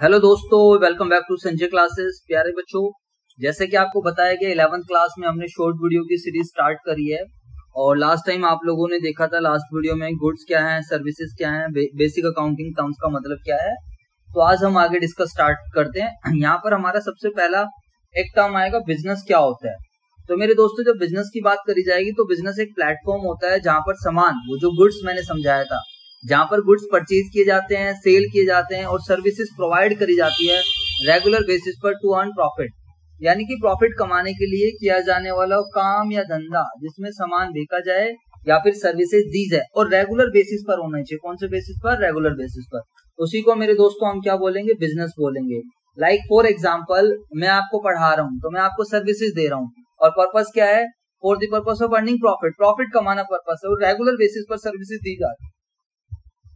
Hello दोस्तों, welcome back to Sanjay classes. प्यारे बच्चों, जैसे कि आपको बताया गया 11th क्लास में हमने शॉर्ट वीडियो की सीरीज स्टार्ट करी है और लास्ट टाइम आप लोगों ने देखा था लास्ट वीडियो में गुड्स क्या है, सर्विसेज क्या है, बेसिक अकाउंटिंग टर्म्स का मतलब क्या है। तो आज हम आगे डिस्कस स्टार्ट करते हैं। यहाँ पर हमारा सबसे पहला एक टर्म आएगा बिजनेस क्या होता है। तो मेरे दोस्तों, जब बिजनेस की बात करी जाएगी तो बिजनेस एक प्लेटफॉर्म होता है जहां पर सामान, वो जो गुड्स मैंने समझाया था, जहां पर गुड्स परचेज किए जाते हैं, सेल किए जाते हैं और सर्विसेज प्रोवाइड करी जाती है रेगुलर बेसिस पर टू अर्न प्रॉफिट, यानी कि प्रॉफिट कमाने के लिए किया जाने वाला काम या धंधा जिसमें सामान बेचा जाए या फिर सर्विसेज दी जाए और रेगुलर बेसिस पर होना चाहिए। कौन से बेसिस पर? रेगुलर बेसिस पर। उसी को मेरे दोस्तों हम क्या बोलेंगे? बिजनेस बोलेंगे। लाइक फॉर एग्जाम्पल, मैं आपको पढ़ा रहा हूँ तो मैं आपको सर्विसेज दे रहा हूँ और पर्पस क्या है? For the purpose of earning profit, profit कमाना पर्पस है और रेगुलर बेसिस पर सर्विसेज दी जाती है।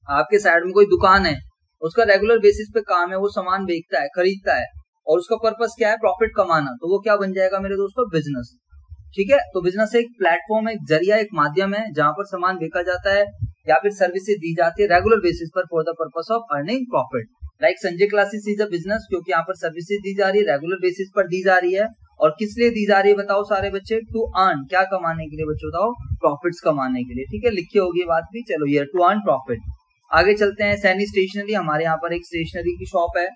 आपके साइड में कोई दुकान है, उसका रेगुलर बेसिस पे काम है, वो सामान बेचता है, खरीदता है और उसका पर्पस क्या है? प्रॉफिट कमाना। तो वो क्या बन जाएगा मेरे दोस्तों? बिजनेस। ठीक है। तो बिजनेस एक प्लेटफॉर्म, एक जरिया, एक माध्यम है जहां पर सामान बेचा जाता है या फिर सर्विसेज दी जाती है रेगुलर बेसिस पर for the purpose of earning profit. Like Sanjay classes is a business, क्योंकि यहाँ पर सर्विसेज दी जा रही है, रेगुलर बेसिस पर दी जा रही है। और किस लिए दी जा रही है बताओ सारे बच्चे? टू अर्न, क्या कमाने के लिए बच्चों? बताओ, प्रॉफिट्स कमाने के लिए। ठीक है, लिखी होगी बात भी। चलो ये टू अर्न प्रॉफिट। आगे चलते हैं। सैनी स्टेशनरी, हमारे यहाँ पर एक स्टेशनरी की शॉप है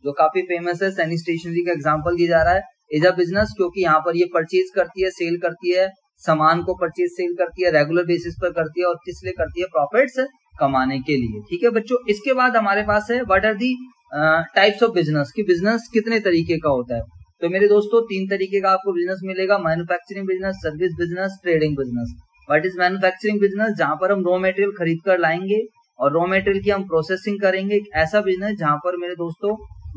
जो काफी फेमस है। सैनी स्टेशनरी का एग्जांपल दिया जा रहा है। इज अ बिजनेस, क्योंकि यहाँ पर ये परचेज करती है, सेल करती है, सामान को परचेज सेल करती है, रेगुलर बेसिस पर करती है और किस लिए करती है? प्रॉफिट्स कमाने के लिए। ठीक है बच्चों। इसके बाद हमारे पास है what are the types of business, कि बिजनेस कितने तरीके का होता है। तो मेरे दोस्तों, 3 तरीके का आपको बिजनेस मिलेगा: manufacturing business, service business, trading business. What is manufacturing business? जहां पर हम रॉ मटेरियल खरीद कर लाएंगे और रॉ मटेरियल की हम प्रोसेसिंग करेंगे। एक ऐसा बिजनेस जहां पर मेरे दोस्तों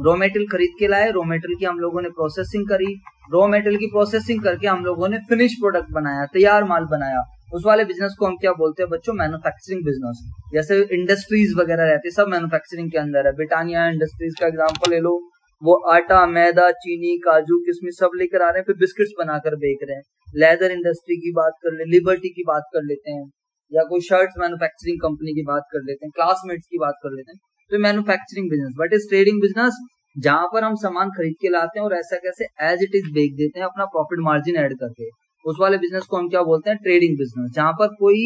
रॉ मटेरियल खरीद के लाए, रॉ मटेरियल की हम लोगों ने प्रोसेसिंग करी, रॉ मटेरियल की प्रोसेसिंग करके हम लोगों ने फिनिश प्रोडक्ट बनाया, तैयार माल बनाया। उस वाले बिजनेस को हम क्या बोलते हैं बच्चों? Manufacturing business. जैसे इंडस्ट्रीज वगैरह रहती है, सब मैन्युफैक्चरिंग के अंदर है। ब्रिटानिया इंडस्ट्रीज का एग्जाम्पल ले लो, वो आटा, मैदा, चीनी, काजू, किशमिश सब लेकर आ रहे हैं, फिर बिस्किट्स बनाकर बेच रहे हैं। लेदर इंडस्ट्री की बात कर ले, लिबर्टी की बात कर लेते हैं, या कोई शर्ट्स मैन्युफैक्चरिंग कंपनी की बात कर लेते हैं, क्लासमेट्स की बात कर लेते हैं। तो manufacturing business. But is trading business, जहां पर हम सामान खरीद के लाते हैं और ऐसा कैसे एज इट इज बेच देते हैं अपना प्रॉफिट मार्जिन ऐड करके। उस वाले बिजनेस को हम क्या बोलते हैं? ट्रेडिंग बिजनेस, जहां पर कोई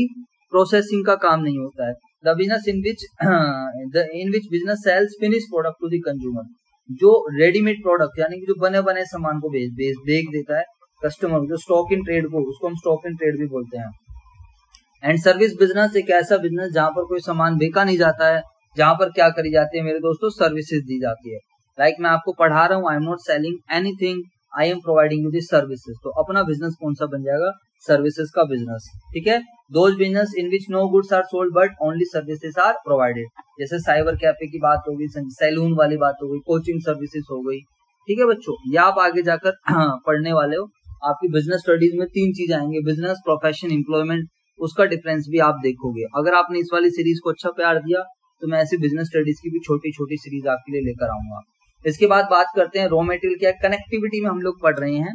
प्रोसेसिंग का काम नहीं होता है। The business in which business sells finish product to the consumer, जो रेडीमेड प्रोडक्ट यानी कि जो बने बने सामान को बेच देता है कस्टमर, जो स्टॉक इन ट्रेड को, उसको हम स्टॉक इन ट्रेड भी बोलते हैं। एंड सर्विस बिजनेस एक ऐसा बिजनेस जहां पर कोई सामान बेचा नहीं जाता है, जहां पर क्या करी जाती है मेरे दोस्तों? सर्विसेज दी जाती है। लाइक मैं आपको पढ़ा रहा हूँ, I am not selling anything, I am providing you this services. तो अपना बिजनेस कौन सा बन जाएगा? सर्विसेज का बिजनेस। ठीक है। Those business in which no goods are sold but only services are provided, जैसे साइबर कैफे की बात हो गई, सैलून वाली बात हो गई, कोचिंग सर्विसेज हो गई। ठीक है बच्चों, या आप आगे जाकर पढ़ने वाले हो, आपकी बिजनेस स्टडीज में 3 चीज आएंगे: बिजनेस, प्रोफेशन, एम्प्लॉयमेंट। उसका डिफरेंस भी आप देखोगे। अगर आपने इस वाली सीरीज को अच्छा प्यार दिया तो मैं ऐसी बिजनेस स्टडीज की भी छोटी छोटी सीरीज आपके लिए लेकर आऊंगा। इसके बाद बात करते हैं रॉ मटेरियल क्या है। कनेक्टिविटी में हम लोग पढ़ रहे हैं,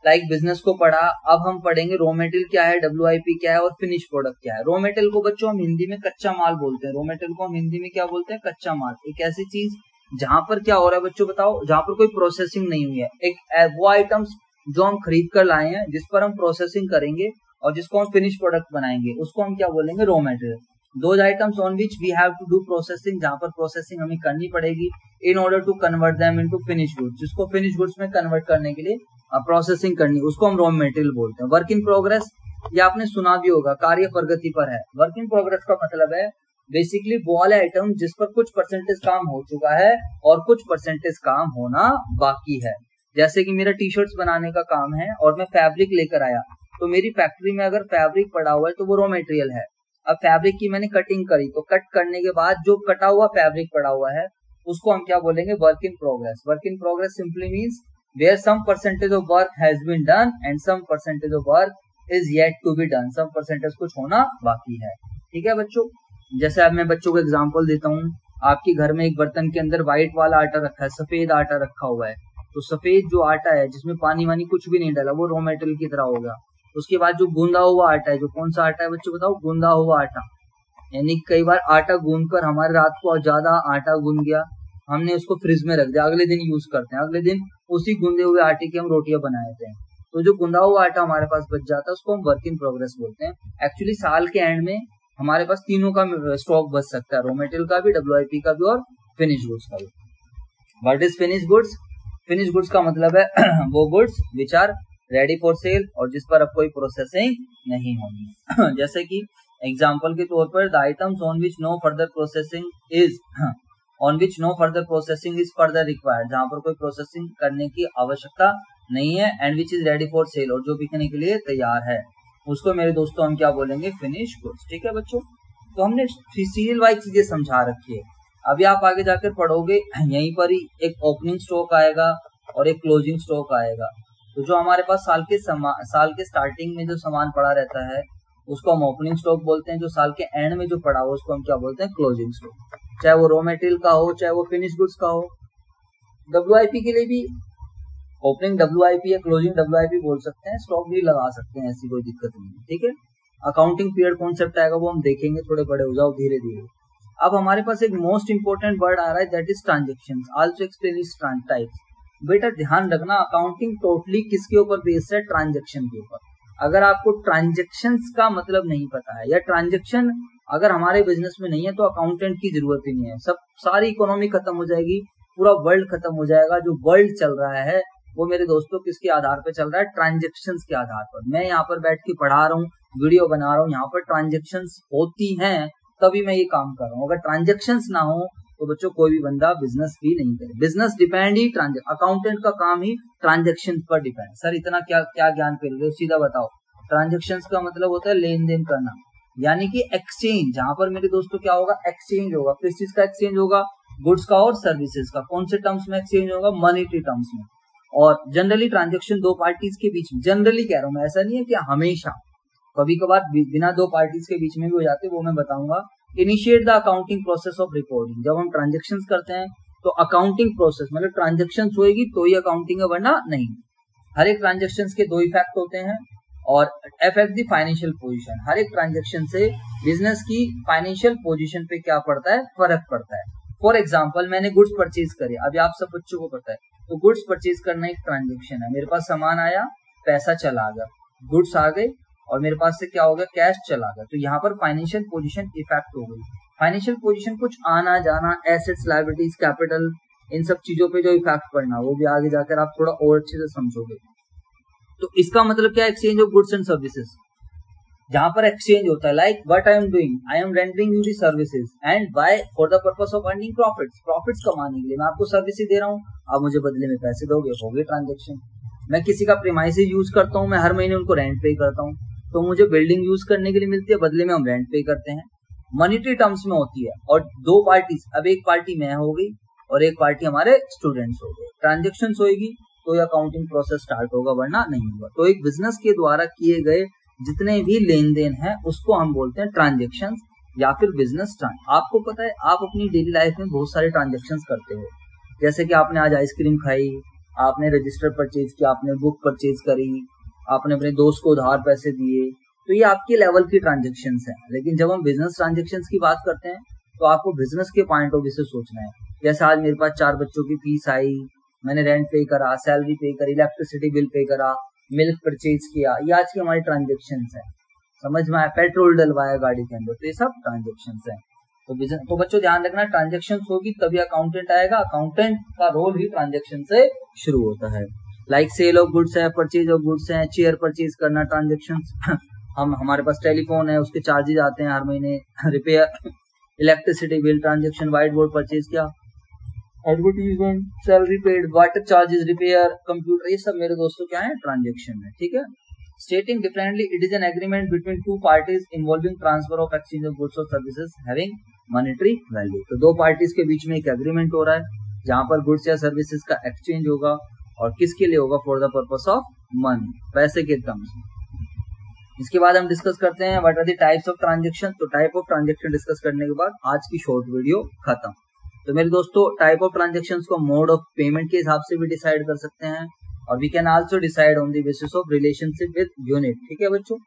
लाइक बिजनेस को पढ़ा, अब हम पढ़ेंगे रॉ मटेरियल क्या है, WIP क्या है और फिनिश प्रोडक्ट क्या है। रॉ मटेरियल को बच्चों हम हिंदी में कच्चा माल बोलते हैं। रॉ मटेरियल को हम हिंदी में क्या बोलते हैं? कच्चा माल। एक ऐसी चीज जहां पर क्या हो रहा है बच्चों बताओ? जहां पर कोई प्रोसेसिंग नहीं हुई है। एक वो आइटम्स जो हम खरीद कर लाए हैं, जिस पर हम प्रोसेसिंग करेंगे और जिसको हम फिनिश प्रोडक्ट बनाएंगे, उसको हम क्या बोलेंगे? Raw material. Those items on which we have to do processing, जहां पर प्रोसेसिंग हमें करनी पड़ेगी in order to convert them into finish goods, जिसको फिनिश गुड्स में कन्वर्ट करने के लिए प्रोसेसिंग करनी, उसको हम रॉ मटेरियल बोलते हैं। वर्क इन प्रोग्रेस, ये आपने सुना भी होगा, कार्य प्रगति पर है। वर्क इन प्रोग्रेस का मतलब है बेसिकली वो वाले आइटम जिस पर कुछ परसेंटेज काम हो चुका है और कुछ परसेंटेज काम होना बाकी है। जैसे कि मेरा टी शर्ट्स बनाने का काम है और मैं फैब्रिक लेकर आया, तो मेरी फैक्ट्री में अगर फैब्रिक पड़ा हुआ है तो वो रॉ मटेरियल है। अब फैब्रिक की मैंने कटिंग करी, तो कट करने के बाद जो कटा हुआ फैब्रिक पड़ा हुआ है उसको हम क्या बोलेंगे? Work in progress. Work in progress simply means where some percentage of work has been done and some percentage of work is yet to be done. Some percentage कुछ होना बाकी है। ठीक है बच्चों। जैसे अब मैं बच्चों को एग्जांपल देता हूँ, आपके घर में एक बर्तन के अंदर व्हाइट वाला आटा रखा है, सफेद आटा रखा हुआ है। तो सफेद जो आटा है जिसमें पानी वानी कुछ भी नहीं डाला, वो रॉ मटेरियल की तरह होगा। उसके बाद जो गूंदा हुआ आटा है, जो कौन सा आटा है बच्चों बताओ? गूंदा हुआ आटा। यानी कई बार आटा गूंद कर हमारे रात को ज्यादा आटा गूंद गया, हमने उसको फ्रिज में रख दिया, अगले दिन यूज करते हैं, अगले दिन उसी गुंदे हुए आटे की हम रोटियां बना देते हैं, तो जो गुंदा हुआ आटा हमारे पास बच जाता है उसको हम वर्क इन प्रोग्रेस बोलते हैं। एक्चुअली साल के एंड में हमारे पास तीनों का स्टॉक बच सकता है, रॉ मटेरियल का भी, WIP का भी और फिनिश गुड्स का भी। What is finish goods? Finish goods का मतलब है वो goods which are ready for sale और जिस पर अब कोई प्रोसेसिंग नहीं होनी। जैसे कि एग्जाम्पल के तौर पर the items on which no further processing is further required, जहां पर कोई प्रोसेसिंग करने की आवश्यकता नहीं है, and which is ready for sale, और जो बिकने के लिए तैयार है, उसको मेरे दोस्तों हम क्या बोलेंगे? Finish goods. ठीक है बच्चों, तो हमने सीरियल वाइज चीजें समझा रखी है। अभी आप आगे जाकर पढ़ोगे, यहीं पर ही एक ओपनिंग स्टॉक आएगा और एक क्लोजिंग स्टॉक आएगा। तो जो हमारे पास साल के स्टार्टिंग में जो सामान पड़ा रहता है उसको हम ओपनिंग स्टॉक बोलते हैं, जो साल के एंड में जो पड़ा हो उसको हम क्या बोलते हैं? Closing stock. चाहे वो रॉ मटेरियल का हो, चाहे वो फिनिश गुड्स का हो। WIP के लिए भी ओपनिंग WIP या क्लोजिंग WIP बोल सकते हैं, स्टॉक भी लगा सकते हैं, ऐसी कोई दिक्कत नहीं है। ठीक है, अकाउंटिंग पीरियड कॉन्सेप्ट आएगा, वो हम देखेंगे, थोड़े बड़े हो जाओ धीरे धीरे। अब हमारे पास एक मोस्ट इंपोर्टेंट वर्ड आ रहा है, that is transactions. Also explain its types. बेटा ध्यान रखना, अकाउंटिंग टोटली किसके ऊपर बेस्ड है? ट्रांजेक्शन के ऊपर। अगर आपको ट्रांजेक्शंस का मतलब नहीं पता है या ट्रांजेक्शन अगर हमारे बिजनेस में नहीं है तो अकाउंटेंट की जरूरत ही नहीं है। सारी इकोनॉमी खत्म हो जाएगी, पूरा वर्ल्ड खत्म हो जाएगा। जो वर्ल्ड चल रहा है वो मेरे दोस्तों किसके आधार पर चल रहा है? ट्रांजेक्शंस के आधार पर। मैं यहाँ पर बैठ के पढ़ा रहा हूँ, वीडियो बना रहा हूँ, यहाँ पर ट्रांजेक्शंस होती हैं तभी मैं ये काम कर रहा हूँ। अगर ट्रांजेक्शंस ना हो तो बच्चों कोई भी बंदा बिजनेस भी नहीं करे। बिजनेस डिपेंड ही अकाउंटेंट का काम ही ट्रांजेक्शन पर डिपेंड। सर इतना क्या क्या ज्ञान फैल गए, सीधा बताओ। ट्रांजेक्शंस का मतलब होता है लेन देन करना, यानी कि एक्सचेंज। जहां पर मेरे दोस्तों क्या होगा? एक्सचेंज होगा। किस चीज का एक्सचेंज होगा? गुड्स का और सर्विसेज का। कौन से टर्म्स में एक्सचेंज होगा? मॉनेटरी टर्म्स में। और जनरली ट्रांजेक्शन दो पार्टीज के बीच में, जनरली कह रहा हूं मैं, ऐसा नहीं है कि हमेशा, कभी कभार बिना दो पार्टीज के बीच में भी हो जाते, वो मैं बताऊंगा। Initiate the accounting process of recording. जब हम ट्रांजेक्शन करते हैं तो अकाउंटिंग प्रोसेस मतलब ट्रांजेक्शन होएगी तो ही अकाउंटिंग है, वरना नहीं। हर एक ट्रांजेक्शन के दो इफेक्ट होते हैं और अफेक्ट द फाइनेंशियल पोजीशन। हर एक ट्रांजेक्शन से बिजनेस की फाइनेंशियल पोजीशन पे क्या पड़ता है? फर्क पड़ता है। फॉर एग्जाम्पल, मैंने गुड्स परचेज करे, अभी आप सब बच्चों को पता है, तो गुड्स परचेज करना एक ट्रांजेक्शन है। मेरे पास सामान आया, पैसा चला गया, गुड्स आ गए और मेरे पास से क्या हो गया? कैश चला गया। तो यहाँ पर फाइनेंशियल पोजीशन इफेक्ट हो गई। फाइनेंशियल पोजीशन कुछ आना जाना, एसेट्स, लायबिलिटीज, कैपिटल, इन सब चीजों पे जो इफेक्ट पड़ना, वो भी आगे जाकर आप थोड़ा और अच्छे से समझोगे। तो इसका मतलब क्या? Exchange of goods and services. जहां पर एक्सचेंज होता है, like what I am doing, I am rendering you the services and why? For the purpose of earning profits. Profits कमाने के लिए मैं आपको सर्विसेज दे रहा हूँ, आप मुझे बदले में पैसे दोगे, हो गए ट्रांजेक्शन। मैं किसी का प्रीमाइसेस यूज करता हूँ, मैं हर महीने उनको रेंट पे करता हूँ, तो मुझे बिल्डिंग यूज करने के लिए मिलती है, बदले में हम रेंट पे करते हैं। मॉनेटरी टर्म्स में होती है। और दो पार्टीज, अब एक पार्टी मैं हो गई और एक पार्टी हमारे स्टूडेंट्स हो गए। ट्रांजेक्शन होगी तो ये अकाउंटिंग प्रोसेस स्टार्ट होगा, वरना नहीं होगा। तो एक बिजनेस के द्वारा किए गए जितने भी लेन देन है उसको हम बोलते हैं ट्रांजेक्शन या फिर बिजनेस आपको पता है, आप अपनी डेली लाइफ में बहुत सारे ट्रांजेक्शन करते हो। जैसे कि आपने आज आइसक्रीम खाई, आपने रजिस्टर परचेज किया, आपने बुक परचेज करी, आपने अपने दोस्त को उधार पैसे दिए, तो ये आपके लेवल की ट्रांजेक्शन है। लेकिन जब हम बिजनेस ट्रांजेक्शन की बात करते हैं तो आपको बिजनेस के पॉइंट ऑफ व्यू से सोचना है। जैसे आज मेरे पास 4 बच्चों की फीस आई, मैंने रेंट पे करा, सैलरी पे करी, इलेक्ट्रिसिटी बिल पे करा, मिल्क परचेज किया, ये आज की हमारी ट्रांजेक्शन है। समझ में आया? पेट्रोल डलवाया गाड़ी के अंदर, तो ये सब ट्रांजेक्शन है। तो बच्चों ध्यान रखना, ट्रांजेक्शन होगी तभी अकाउंटेंट आएगा। अकाउंटेंट का रोल ही ट्रांजेक्शन से शुरू होता है। लाइक सेल ऑफ गुड्स है, परचेज ऑफ गुड्स है, चेयर परचेज करना ट्रांजेक्शन। हमारे पास टेलीफोन है, उसके चार्जेस आते हैं हर महीने, repair, electricity bill transaction, white board purchase किया, advertisement, salary paid, water charges, repair, computer, ये सब मेरे दोस्तों क्या है? ट्रांजेक्शन है। ठीक है, स्टेटिंग differently, it is an agreement between two parties involving transfer of exchange of goods और सर्विसेज हैविंग मॉनेटरी वैल्यू। तो दो पार्टीज के बीच में एक एग्रीमेंट हो रहा है जहां पर गुड्स या सर्विसेज का एक्सचेंज होगा, और किसके लिए होगा? For the purpose of money, पैसे के टर्म्स में। इसके बाद हम डिस्कस करते हैं what are the types of transaction. तो टाइप ऑफ ट्रांजेक्शन डिस्कस करने के बाद आज की शॉर्ट वीडियो खत्म। तो मेरे दोस्तों, टाइप ऑफ ट्रांजेक्शंस को मोड ऑफ पेमेंट के हिसाब से भी डिसाइड कर सकते हैं, और we can also decide on the basis of relationship with unit. ठीक है बच्चों,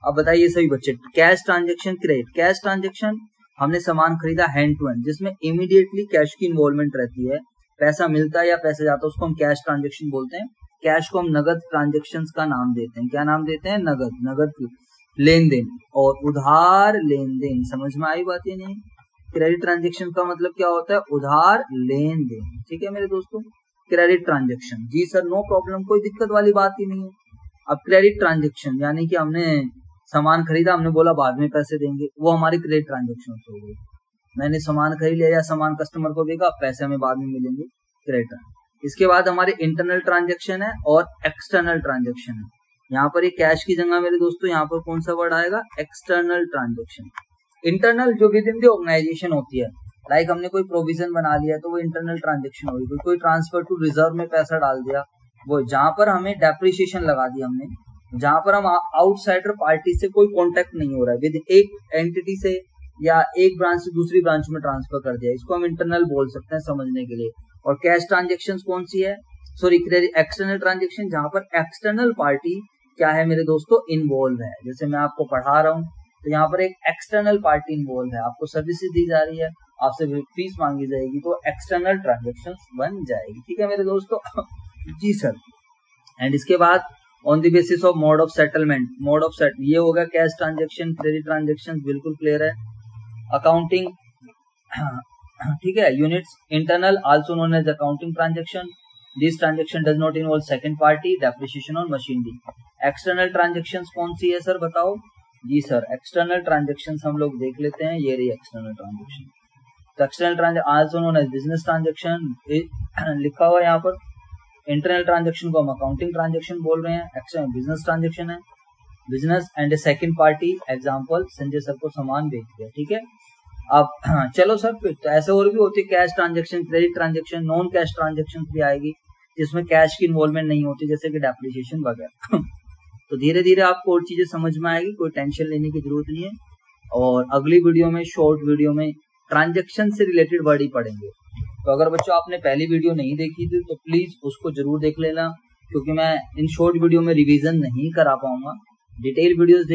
अब बताइए सभी बच्चे, cash transaction, credit cash transaction हमने सामान खरीदा हैंड टू हैंड, जिसमें इमीडिएटली कैश की इन्वॉल्वमेंट रहती है, पैसा मिलता है या पैसा जाता है, उसको हम कैश ट्रांजेक्शन बोलते हैं। कैश को हम नगद ट्रांजेक्शन्स का नाम देते हैं। क्या नाम देते हैं? नगद लेन देन और उधार लेन देन। समझ में आई बात या नहीं? क्रेडिट ट्रांजेक्शन का मतलब क्या होता है? उधार लेन देन। ठीक है मेरे दोस्तों, क्रेडिट ट्रांजेक्शन। जी सर, नो प्रॉब्लम, कोई दिक्कत वाली बात ही नहीं है। अब क्रेडिट ट्रांजेक्शन यानी कि हमने सामान खरीदा, हमने बोला बाद में पैसे देंगे, वो हमारी क्रेडिट ट्रांजेक्शन हो गई। मैंने सामान खरीद लिया या सामान कस्टमर को देगा, पैसे हमें बाद में मिलेंगे, क्रेडिट। इसके बाद हमारे इंटरनल ट्रांजेक्शन है और एक्सटर्नल ट्रांजेक्शन है। यहाँ पर ये कैश की जगह मेरे दोस्तों यहाँ पर कौन सा वर्ड आएगा? External transaction. इंटरनल जो विद इन द ऑर्गेनाइजेशन होती है, लाइक हमने कोई प्रोविजन बना लिया तो वो इंटरनल ट्रांजेक्शन होगी। कोई ट्रांसफर टू रिजर्व में पैसा डाल दिया, वो जहां पर हमें डेप्रिसिएशन लगा दी हमने, जहां पर हम आउटसाइडर पार्टी से कोई कॉन्टेक्ट नहीं हो रहा है, विद एक एंटिटी से या एक ब्रांच से दूसरी ब्रांच में ट्रांसफर कर दिया, इसको हम इंटरनल बोल सकते हैं समझने के लिए। और कैश ट्रांजेक्शन कौन सी है? सॉरी, एक्सटर्नल ट्रांजेक्शन, जहां पर एक्सटर्नल पार्टी क्या है मेरे दोस्तों? इन्वॉल्व है। जैसे मैं आपको पढ़ा रहा हूँ तो यहाँ पर एक एक्सटर्नल पार्टी इन्वॉल्व है, आपको सर्विसेज दी जा रही है, आपसे फीस मांगी जाएगी, तो एक्सटर्नल ट्रांजेक्शन बन जाएगी। ठीक है मेरे दोस्तों? जी सर। एंड इसके बाद on the basis of mode of settlement, ये होगा कैश ट्रांजेक्शन, क्रेडिट ट्रांजेक्शन, बिल्कुल क्लियर है। अकाउंटिंग, ठीक है, units, internal also known as accounting transaction, this transaction does not involve second party, depreciation और मशीनरी। एक्सटर्नल ट्रांजेक्शंस कौन सी है सर, बताओ? जी सर, एक्सटर्नल ट्रांजेक्शंस हम लोग देख लेते हैं, ये रही एक्सटर्नल ट्रांजेक्शन। तो external transaction also known as business transaction लिखा हुआ है यहाँ पर। इंटरनल ट्रांजेक्शन को हम अकाउंटिंग ट्रांजेक्शन बोल रहे हैं, एक्सटर्नल बिजनेस ट्रांजेक्शन है, business and A second party. Example, Sanjay sir को सामान बेच दिया। ठीक है, अब चलो सर, फिर तो ऐसे और भी होती है cash transaction, credit transaction, non cash transaction भी आएगी जिसमें कैश की इन्वॉल्वमेंट नहीं होती, जैसे कि डेप्रिसिएशन वगैरह। तो धीरे धीरे आपको और चीजें समझ में आएगी, कोई टेंशन लेने की जरूरत नहीं है। और अगली वीडियो में, शॉर्ट वीडियो में ट्रांजेक्शन से रिलेटेड वर्ड ही पढ़ेंगे। तो अगर बच्चों आपने पहली वीडियो नहीं देखी थी तो प्लीज उसको जरूर देख लेना, क्योंकि मैं इन शॉर्ट वीडियो में रिवीजन नहीं करा पाऊंगा। Detail videos